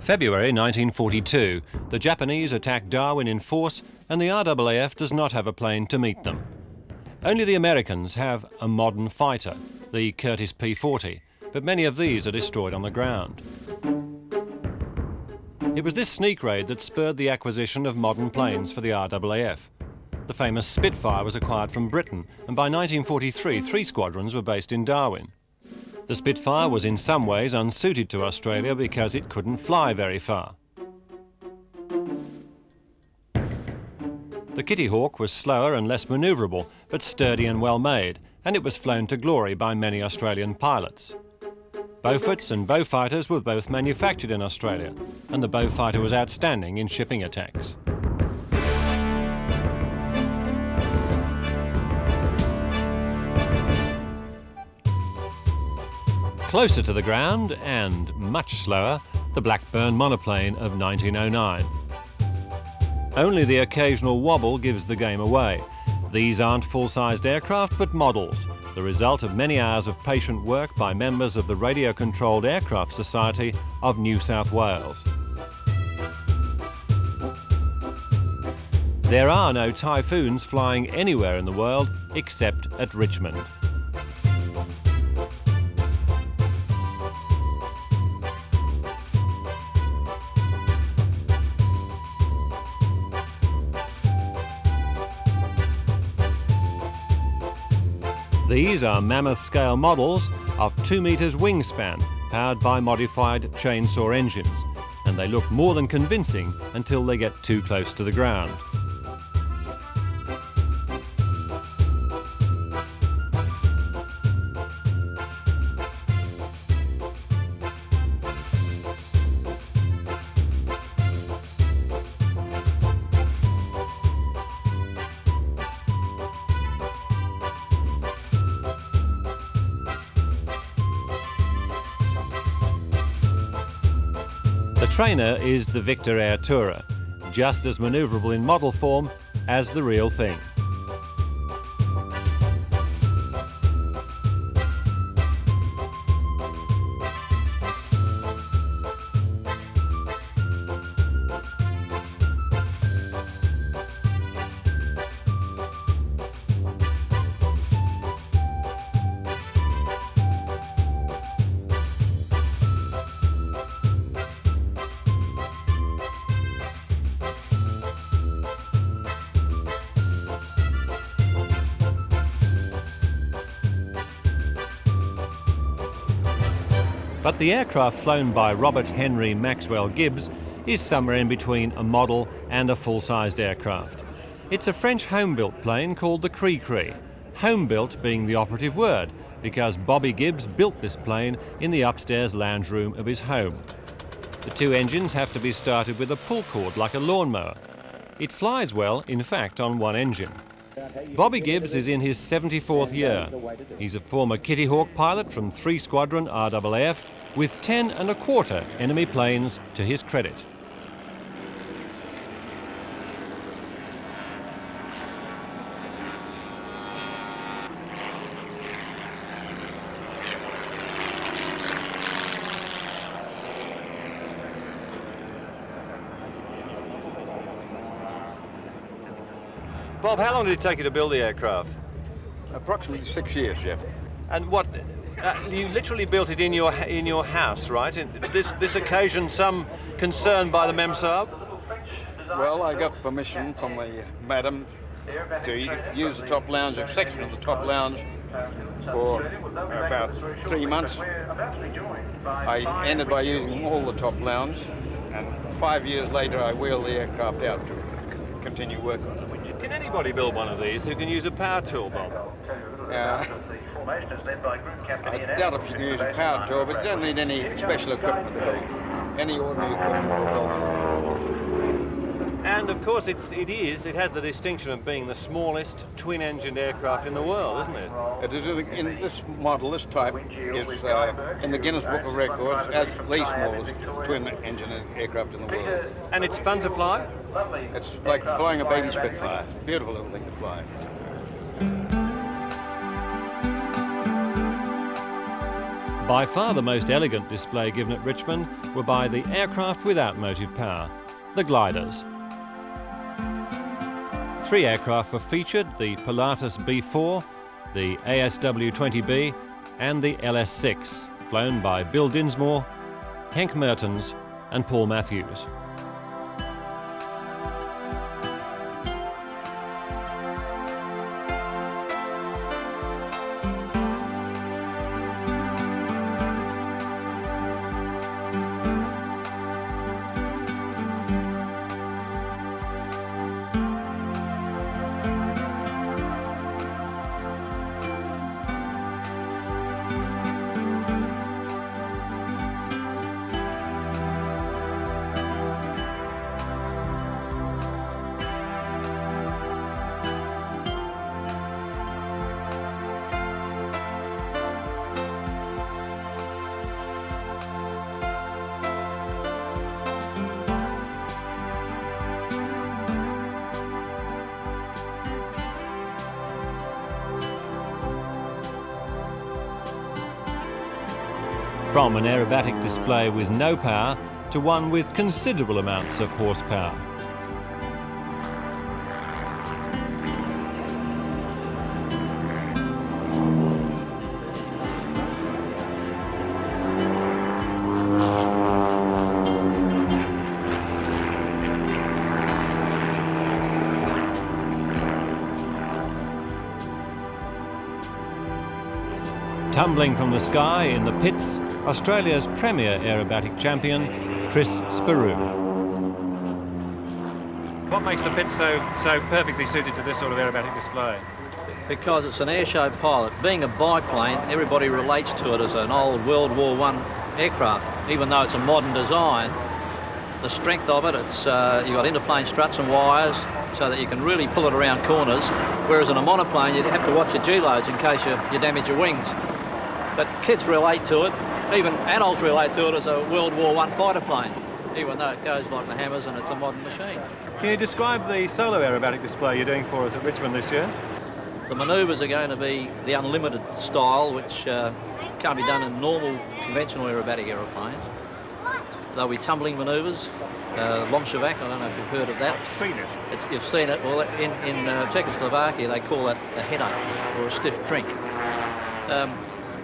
February 1942, the Japanese attack Darwin in force and the RAAF does not have a plane to meet them. Only the Americans have a modern fighter, the Curtiss P-40, but many of these are destroyed on the ground. It was this sneak raid that spurred the acquisition of modern planes for the RAAF. The famous Spitfire was acquired from Britain, and by 1943 3 squadrons were based in Darwin. The Spitfire was in some ways unsuited to Australia because it couldn't fly very far. The Kitty Hawk was slower and less manoeuvrable, but sturdy and well made, and it was flown to glory by many Australian pilots. Beauforts and Beaufighters were both manufactured in Australia, and the Beaufighter was outstanding in shipping attacks. Closer to the ground, and much slower, the Blackburn monoplane of 1909. Only the occasional wobble gives the game away. These aren't full-sized aircraft, but models, the result of many hours of patient work by members of the Radio-Controlled Aircraft Society of New South Wales. There are no Typhoons flying anywhere in the world except at Richmond. These are mammoth-scale models of 2 meters wingspan, powered by modified chainsaw engines, and they look more than convincing until they get too close to the ground. The trainer is the Victor Air Tourer, just as manoeuvrable in model form as the real thing. But the aircraft flown by Robert Henry Maxwell Gibbs is somewhere in between a model and a full-sized aircraft. It's a French home-built plane called the Cree-Cree, home-built being the operative word, because Bobby Gibbs built this plane in the upstairs lounge room of his home. The 2 engines have to be started with a pull cord like a lawnmower. It flies well, in fact, on 1 engine. Bobby Gibbs is in his 74th year. He's a former Kitty Hawk pilot from 3 Squadron RAAF with 10 1/4 enemy planes to his credit. Bob, how long did it take you to build the aircraft? Approximately 6 years, Jeff. And what, you literally built it in your house, right? And this occasioned some concern by the Memsahib? Well, I got permission from the madam to use the top lounge, a section of the top lounge, for about 3 months. I ended by using all the top lounge, and 5 years later I wheeled the aircraft out to continue work on it. Can anybody build one of these who can use a power tool, Bob? I doubt if you can use a power tool, but you don't need any special equipment at all. Any ordinary equipment will build. And of course it has the distinction of being the smallest twin-engined aircraft in the world, isn't it? It is in this model, this type, is in the Guinness Book of Records as the smallest twin-engine aircraft in the world. And it's fun to fly? It's like flying a baby Spitfire. Beautiful little thing to fly. By far the most elegant display given at Richmond were by the aircraft without motive power, the gliders. 3 aircraft were featured, the Pilatus B4, the ASW-20B and the LS-6, flown by Bill Dinsmore, Henk Mertens and Paul Matthews. From an aerobatic display with no power to one with considerable amounts of horsepower. Tumbling from the sky in the pits, Australia's premier aerobatic champion, Chris Sparrow. What makes the pits so perfectly suited to this sort of aerobatic display? Because it's an airshow pilot. Being a biplane, everybody relates to it as an old World War I aircraft. Even though it's a modern design, the strength of it, it's you've got interplane struts and wires so that you can really pull it around corners, whereas in a monoplane you'd have to watch your G-loads in case you damage your wings. But kids relate to it, even adults relate to it as a World War I fighter plane, even though it goes like the hammers and it's a modern machine. Can you describe the solo aerobatic display you're doing for us at Richmond this year? The manoeuvres are going to be the unlimited style, which can't be done in normal conventional aerobatic aeroplanes. They'll be tumbling manoeuvres, Lomshevac, I don't know if you've heard of that. I've seen it. You've seen it. Well, in Czechoslovakia they call that a headache or a stiff drink.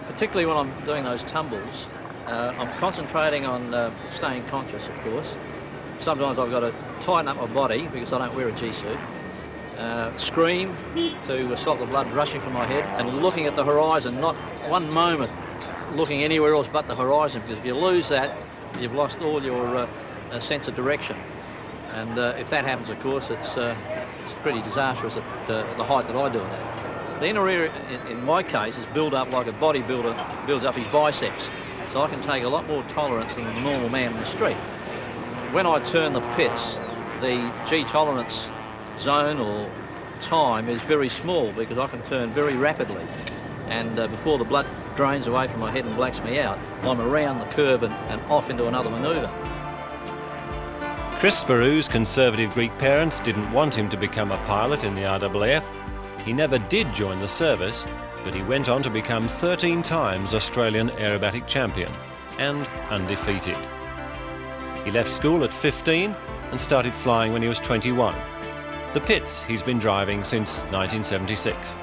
Particularly when I'm doing those tumbles, I'm concentrating on staying conscious, of course. Sometimes I've got to tighten up my body because I don't wear a G-suit. Scream to stop the blood rushing from my head, and looking at the horizon, not one moment looking anywhere else but the horizon, because if you lose that, you've lost all your sense of direction. And if that happens, of course, it's pretty disastrous at the height that I do it at. The inner ear, in my case, is built up like a bodybuilder builds up his biceps. So I can take a lot more tolerance than the normal man in the street. When I turn the pits, the G tolerance zone or time is very small because I can turn very rapidly. And before the blood drains away from my head and blacks me out, I'm around the curve and off into another manoeuvre. Chris Sparrow's conservative Greek parents didn't want him to become a pilot in the RAAF. He never did join the service, but he went on to become 13 times Australian aerobatic champion and undefeated. He left school at 15 and started flying when he was 21. The pits he's been driving since 1976.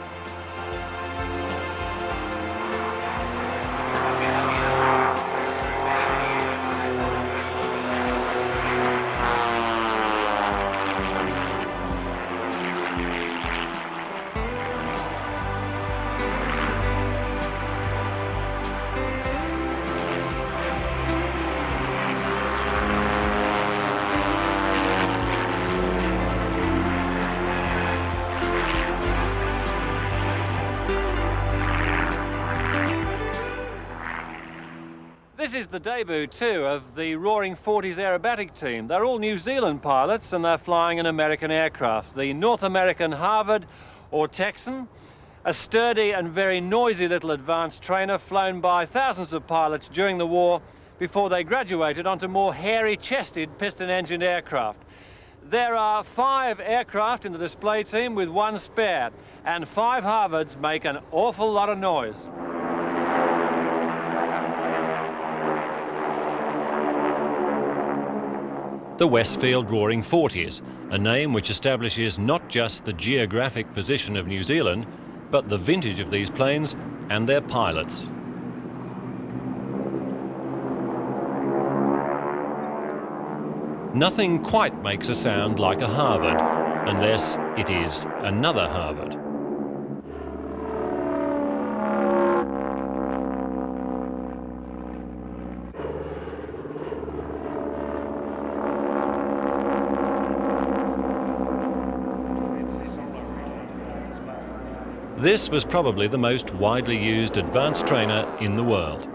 This is the debut too of the Roaring 40s aerobatic team. They're all New Zealand pilots and they're flying an American aircraft, the North American Harvard or Texan, a sturdy and very noisy little advanced trainer flown by thousands of pilots during the war before they graduated onto more hairy-chested piston-engined aircraft. There are 5 aircraft in the display team with 1 spare, and 5 Harvards make an awful lot of noise. The Westfield Roaring Forties, a name which establishes not just the geographic position of New Zealand, but the vintage of these planes and their pilots. Nothing quite makes a sound like a Harvard, unless it is another Harvard. This was probably the most widely used advanced trainer in the world.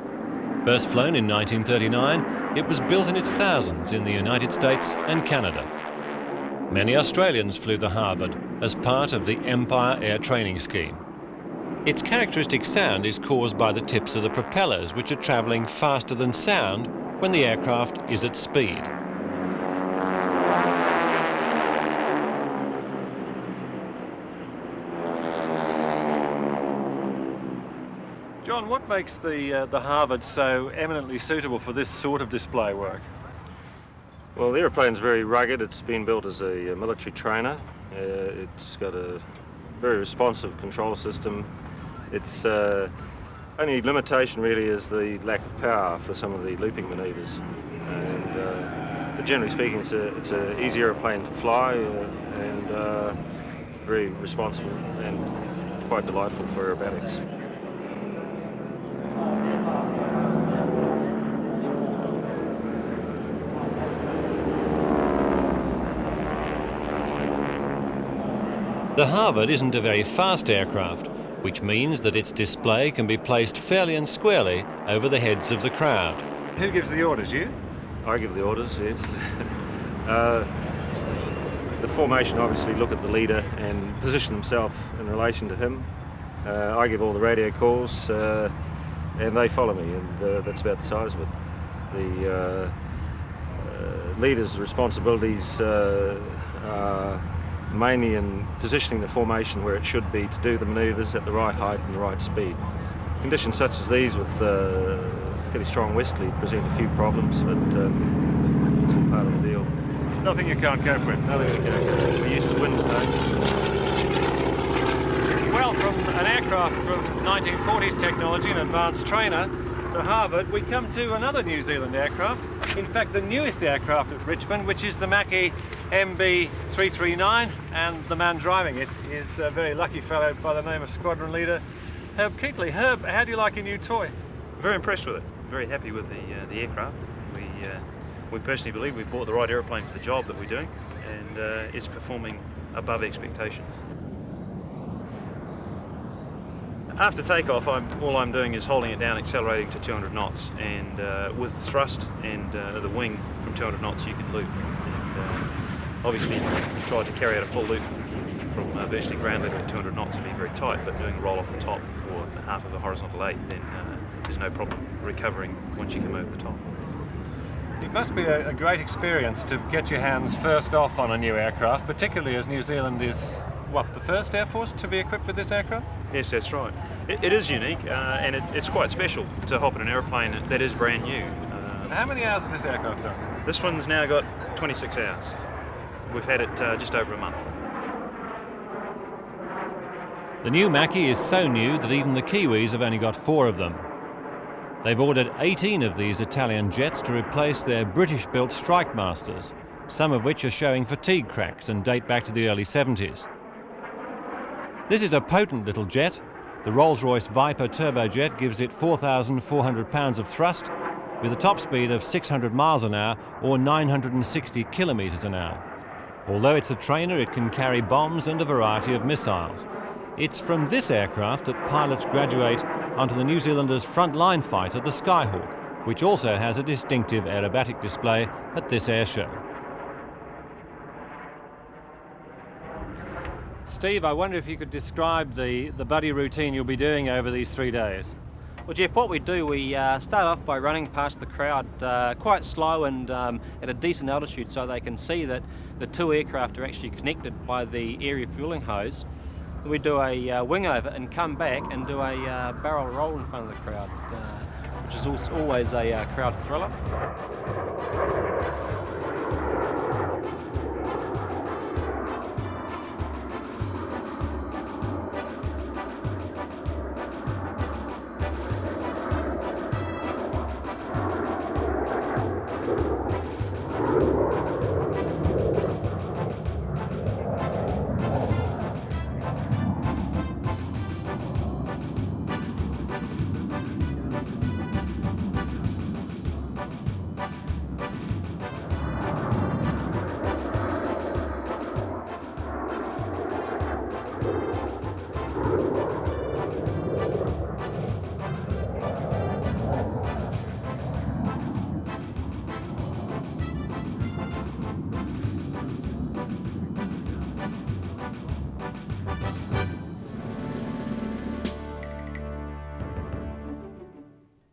First flown in 1939, it was built in its thousands in the United States and Canada. Many Australians flew the Harvard as part of the Empire Air Training Scheme. Its characteristic sound is caused by the tips of the propellers, which are travelling faster than sound when the aircraft is at speed. John, what makes the Harvard so eminently suitable for this sort of display work? Well, the aeroplane's very rugged. It's been built as a military trainer. It's got a very responsive control system. Its only limitation really is the lack of power for some of the looping manoeuvres. But generally speaking, it's an easy aeroplane to fly and very responsible and quite delightful for aerobatics. The Harvard isn't a very fast aircraft, which means that its display can be placed fairly and squarely over the heads of the crowd. Who gives the orders, you? I give the orders, yes. The formation obviously look at the leader and position himself in relation to him. I give all the radio calls and they follow me, and that's about the size of it. The leader's responsibilities are mainly in positioning the formation where it should be to do the manoeuvres at the right height and the right speed. Conditions such as these with fairly strong westerly present a few problems, but it's all part of the deal. There's nothing you can't cope with. Nothing we can't cope with. We're used to wind today. Well, from an aircraft from 1940s technology, an advanced trainer, to Harvard, we come to another New Zealand aircraft. In fact, the newest aircraft at Richmond, which is the Mackie MB339, and the man driving it is a very lucky fellow by the name of Squadron Leader Herb Keatley. Herb, how do you like your new toy? Very impressed with it. Very happy with the aircraft. We personally believe we've bought the right aeroplane for the job that we're doing, and it's performing above expectations. After takeoff, all I'm doing is holding it down, accelerating to 200 knots, and with the thrust and the wing from 200 knots you can loop. And obviously if you try to carry out a full loop from virtually ground lift at 200 knots, it'd be very tight, but doing a roll off the top or half of a horizontal 8, then there's no problem recovering once you come over the top. It must be a great experience to get your hands first off on a new aircraft, particularly as New Zealand is, what, the first Air Force to be equipped with this aircraft? Yes, that's right. It is unique, and it's quite special to hop in an aeroplane that is brand new. How many hours has this aircraft done? This one's now got 26 hours. We've had it just over a month. The new Mackie is so new that even the Kiwis have only got 4 of them. They've ordered 18 of these Italian jets to replace their British-built Strike Masters, some of which are showing fatigue cracks and date back to the early 70s. This is a potent little jet. The Rolls-Royce Viper turbojet gives it 4,400 pounds of thrust with a top speed of 600 miles an hour or 960 kilometres an hour. Although it's a trainer, it can carry bombs and a variety of missiles. It's from this aircraft that pilots graduate onto the New Zealanders' frontline fighter, the Skyhawk, which also has a distinctive aerobatic display at this airshow. Steve, I wonder if you could describe the buddy routine you'll be doing over these 3 days. Well, Jeff, what we do, we start off by running past the crowd quite slow and at a decent altitude so they can see that the 2 aircraft are actually connected by the air refuelling hose. We do a wing over and come back and do a barrel roll in front of the crowd, which is always a crowd thriller.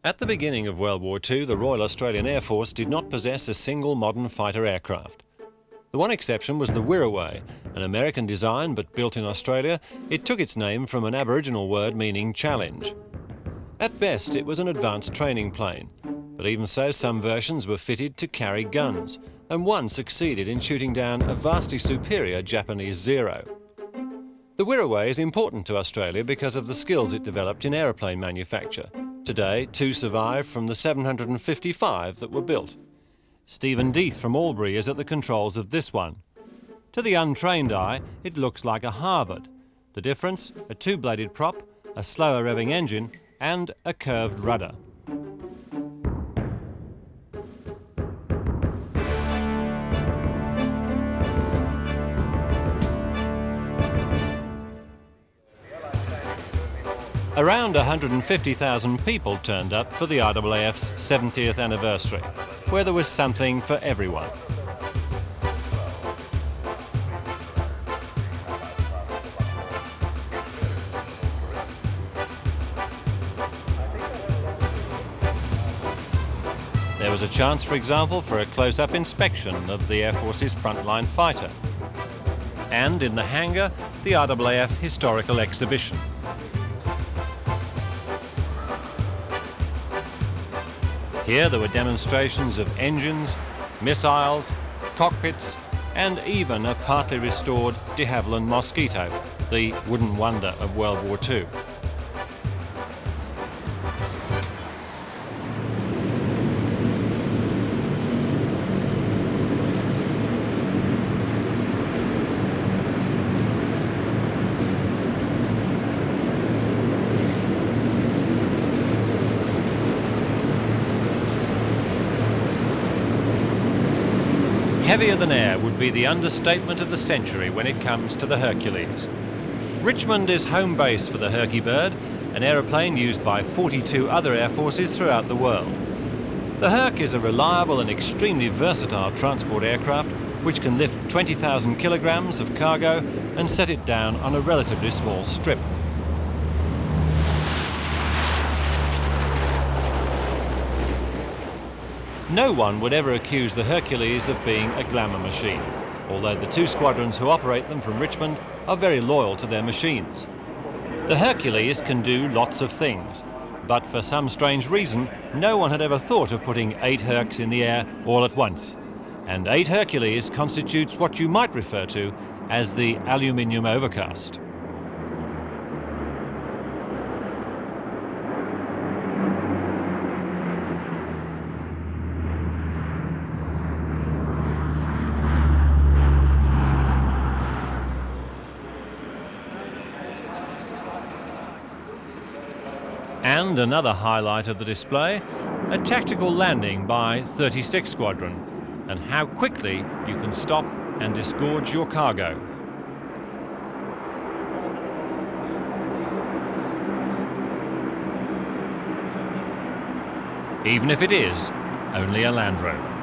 At the beginning of World War II, the Royal Australian Air Force did not possess a single modern fighter aircraft. The one exception was the Wirraway, an American design but built in Australia. It took its name from an Aboriginal word meaning challenge. At best, it was an advanced training plane, but even so, some versions were fitted to carry guns, and one succeeded in shooting down a vastly superior Japanese Zero. The Wirraway is important to Australia because of the skills it developed in aeroplane manufacture. Today, 2 survive from the 755 that were built. Stephen Death from Albury is at the controls of this one. To the untrained eye, it looks like a Harvard. The difference? A 2-bladed prop, a slower revving engine, and a curved rudder. Around 150,000 people turned up for the RAAF's 70th anniversary, where there was something for everyone. There was a chance, for example, for a close-up inspection of the Air Force's frontline fighter. And in the hangar, the RAAF Historical Exhibition. Here there were demonstrations of engines, missiles, cockpits, and even a partly restored de Havilland Mosquito, the wooden wonder of World War II. Heavier than air would be the understatement of the century when it comes to the Hercules. Richmond is home base for the Herky Bird, an aeroplane used by 42 other air forces throughout the world. The Herc is a reliable and extremely versatile transport aircraft which can lift 20,000 kilograms of cargo and set it down on a relatively small strip. No one would ever accuse the Hercules of being a glamour machine, although the 2 squadrons who operate them from Richmond are very loyal to their machines. The Hercules can do lots of things, but for some strange reason, no one had ever thought of putting 8 Hercs in the air all at once. And 8 Hercules constitutes what you might refer to as the aluminium overcast. And another highlight of the display, a tactical landing by 36 Squadron, and how quickly you can stop and disgorge your cargo. Even if it is only a Land Rover.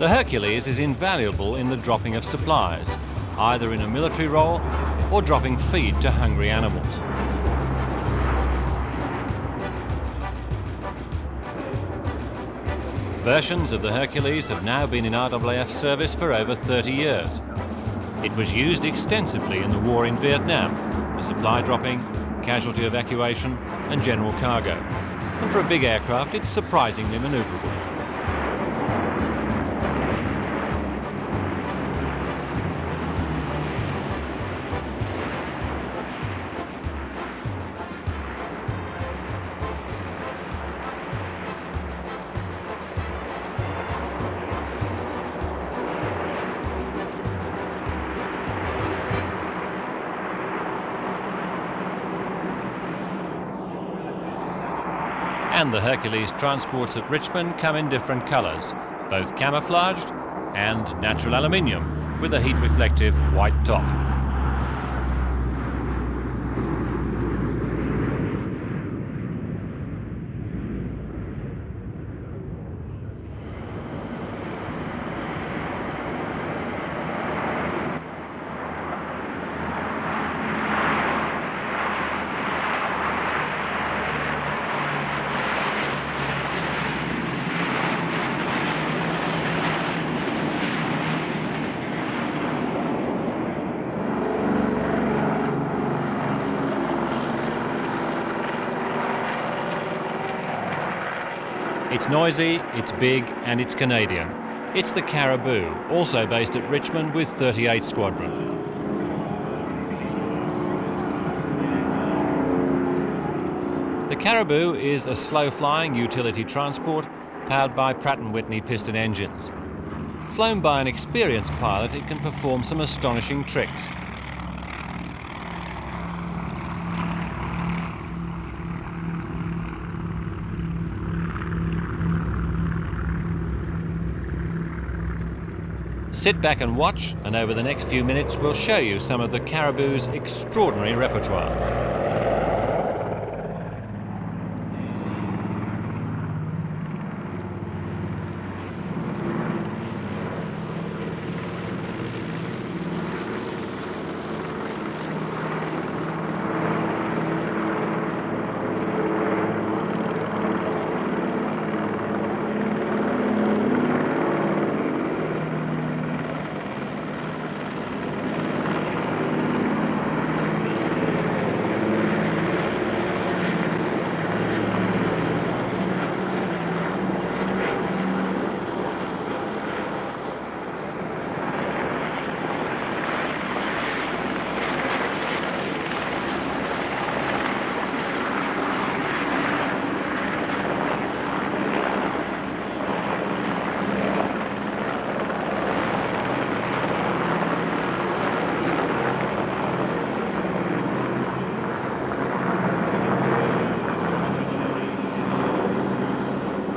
The Hercules is invaluable in the dropping of supplies, either in a military role or dropping feed to hungry animals. Versions of the Hercules have now been in RAAF service for over 30 years. It was used extensively in the war in Vietnam for supply dropping, casualty evacuation and general cargo. And for a big aircraft, it's surprisingly manoeuvrable. And the Hercules transports at Richmond come in different colours, both camouflaged and natural aluminium with a heat-reflective white top. It's noisy, it's big, and it's Canadian. It's the Caribou, also based at Richmond with 38 Squadron. The Caribou is a slow-flying utility transport powered by Pratt & Whitney piston engines. Flown by an experienced pilot, it can perform some astonishing tricks. Sit back and watch, and over the next few minutes we'll show you some of the Caribou's extraordinary repertoire.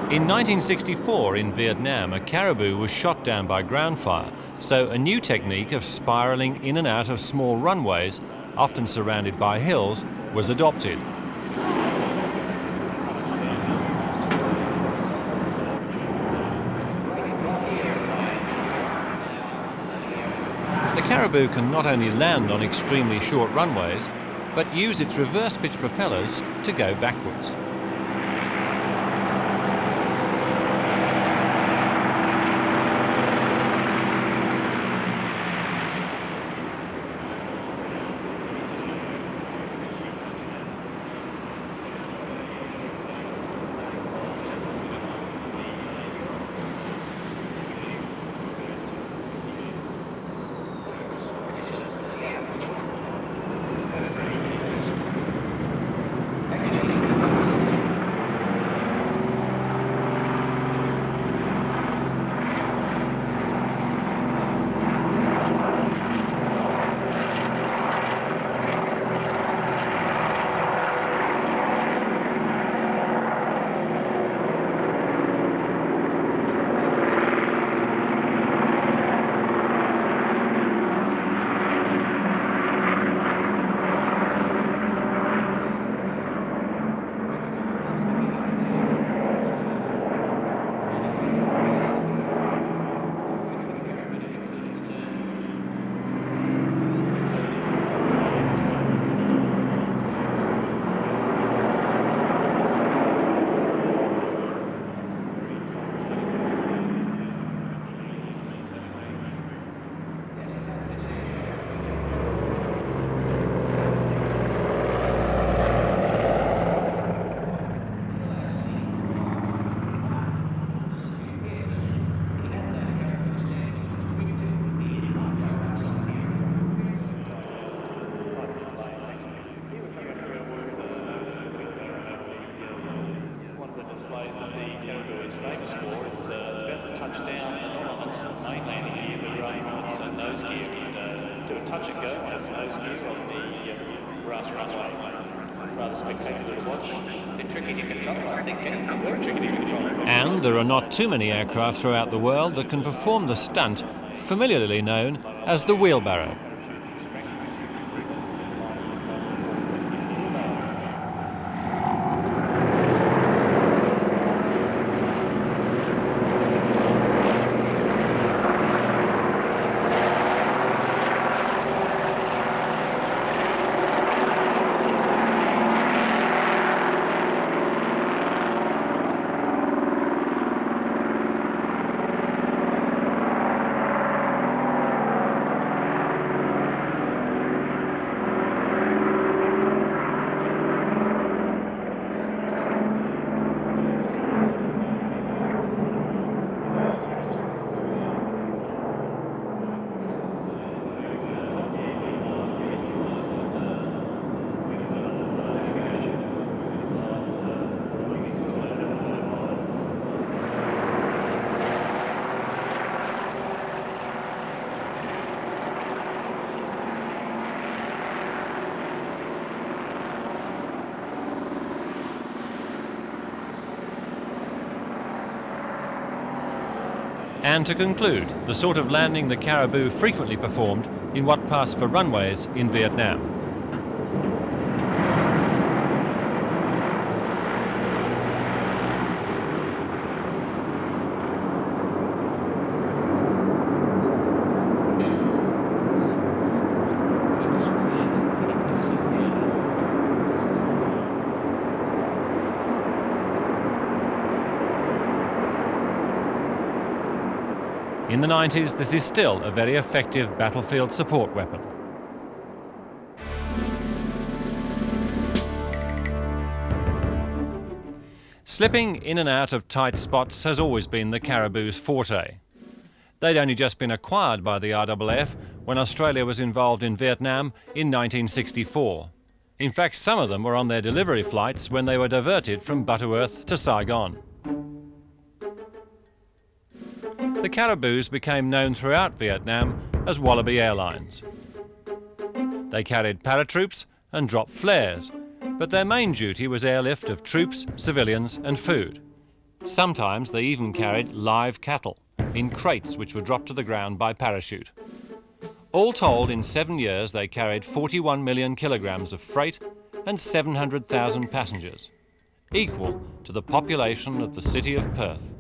In 1964 in Vietnam, a Caribou was shot down by ground fire, so a new technique of spiralling in and out of small runways, often surrounded by hills, was adopted. The Caribou can not only land on extremely short runways, but use its reverse pitch propellers to go backwards. touch and go on those gears on the RAAF runway. And there are not too many aircraft throughout the world that can perform the stunt familiarly known as the wheelbarrow. And to conclude, the sort of landing the Caribou frequently performed in what passed for runways in Vietnam. In the 90s, this is still a very effective battlefield support weapon. Slipping in and out of tight spots has always been the Caribou's forte. They'd only just been acquired by the RAAF when Australia was involved in Vietnam in 1964. In fact, some of them were on their delivery flights when they were diverted from Butterworth to Saigon. The Caribous became known throughout Vietnam as Wallaby Airlines. They carried paratroops and dropped flares, but their main duty was airlift of troops, civilians and food. Sometimes they even carried live cattle in crates which were dropped to the ground by parachute. All told, in 7 years they carried 41 million kilograms of freight and 700,000 passengers, equal to the population of the city of Perth.